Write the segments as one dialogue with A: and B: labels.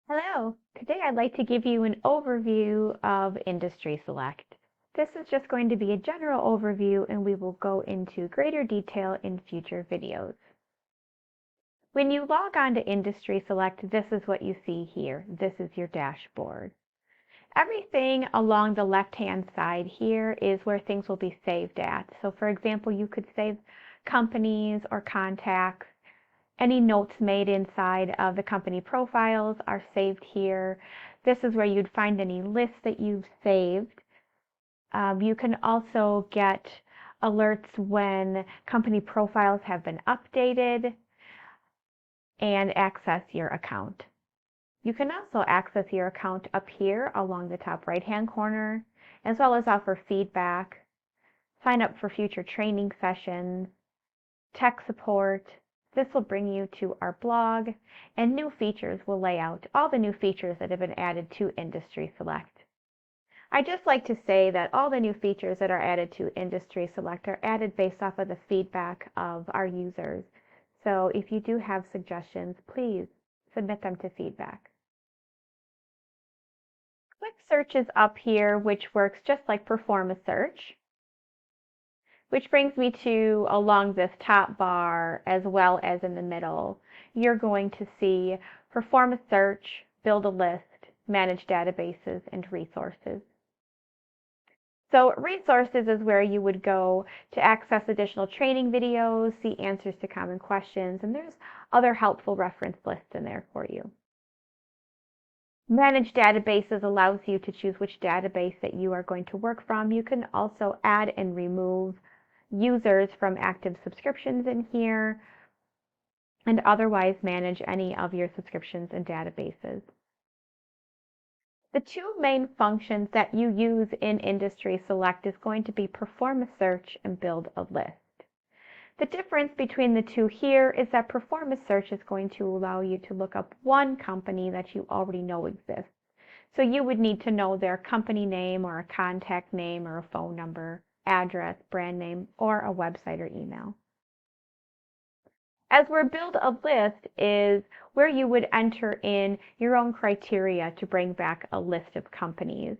A: Hello, today I'd like to give you an overview of IndustrySelect. This is just going to be a general overview and we will go into greater detail in future videos. When you log on to IndustrySelect, this is what you see here. This is your dashboard. Everything along the left-hand side here is where things will be saved at. So for example, you could save companies or contacts. Any notes made inside of the company profiles are saved here. This is where you'd find any lists that you've saved. You can also get alerts when company profiles have been updated and access your account. You can also access your account up here along the top right-hand corner, as well as offer feedback, sign up for future training sessions, tech support. This will bring you to our blog, and new features will lay out all the new features that have been added to IndustrySelect. I just like to say that all the new features that are added to IndustrySelect are added based off of the feedback of our users. So if you do have suggestions, please submit them to feedback. Quick Search is up here, which works just like Perform a Search. Which brings me to along this top bar as well as in the middle. You're going to see Perform a Search, Build a List, Manage Databases, and Resources. So resources is where you would go to access additional training videos, see answers to common questions, and there's other helpful reference lists in there for you. Manage Databases allows you to choose which database that you are going to work from. You can also add and remove users from active subscriptions in here and otherwise manage any of your subscriptions and databases. The two main functions that you use in IndustrySelect is going to be Perform a Search and Build a List. The difference between the two here is that Perform a Search is going to allow you to look up one company that you already know exists. So you would need to know their company name or a contact name or a phone number, address, brand name, or a website or email. As where Build a List is where you would enter in your own criteria to bring back a list of companies.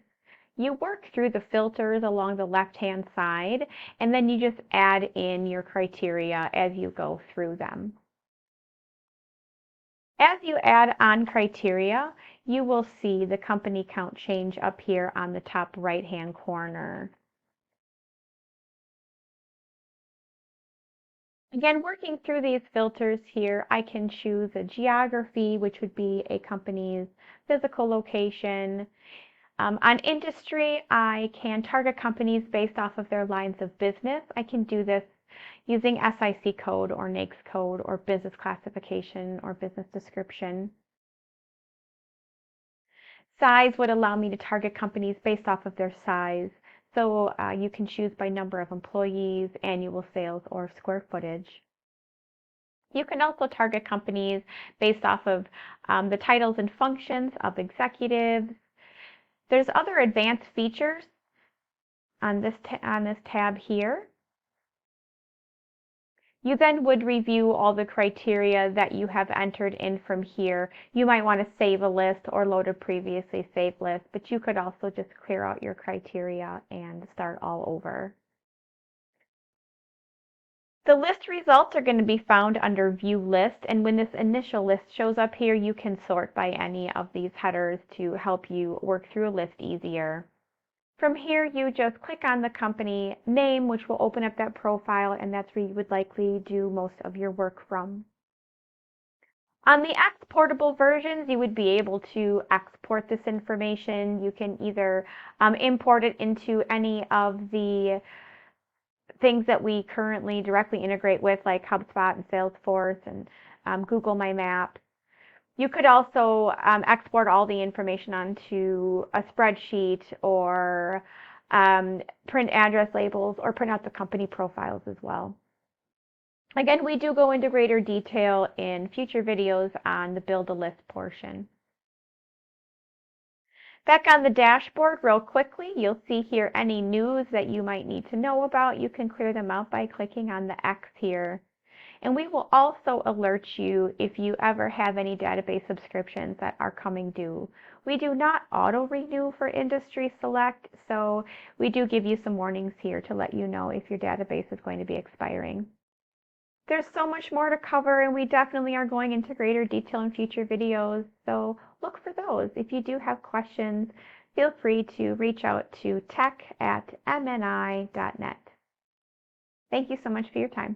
A: You work through the filters along the left-hand side, and then you just add in your criteria as you go through them. As you add on criteria, you will see the company count change up here on the top right-hand corner. Again, working through these filters here, I can choose a geography, which would be a company's physical location. On industry, I can target companies based off of their lines of business. I can do this using SIC code or NAICS code or business classification or business description. Size would allow me to target companies based off of their size. So you can choose by number of employees, annual sales, or square footage. You can also target companies based off of the titles and functions of executives. There's other advanced features on this tab here. You then would review all the criteria that you have entered in from here. You might want to save a list or load a previously saved list, but you could also just clear out your criteria and start all over. The list results are going to be found under View List, and when this initial list shows up here, you can sort by any of these headers to help you work through a list easier. From here, you just click on the company name, which will open up that profile, and that's where you would likely do most of your work from. On the exportable versions, you would be able to export this information. You can either import it into any of the things that we currently directly integrate with, like HubSpot and Salesforce and Google My Maps. You could also export all the information onto a spreadsheet or print address labels or print out the company profiles as well. Again, we do go into greater detail in future videos on the Build a List portion. Back on the dashboard real quickly, you'll see here any news that you might need to know about. You can clear them out by clicking on the X here. And we will also alert you if you ever have any database subscriptions that are coming due. We do not auto-renew for IndustrySelect, so we do give you some warnings here to let you know if your database is going to be expiring. There's so much more to cover, and we definitely are going into greater detail in future videos, so look for those. If you do have questions, feel free to reach out to tech@mni.net. Thank you so much for your time.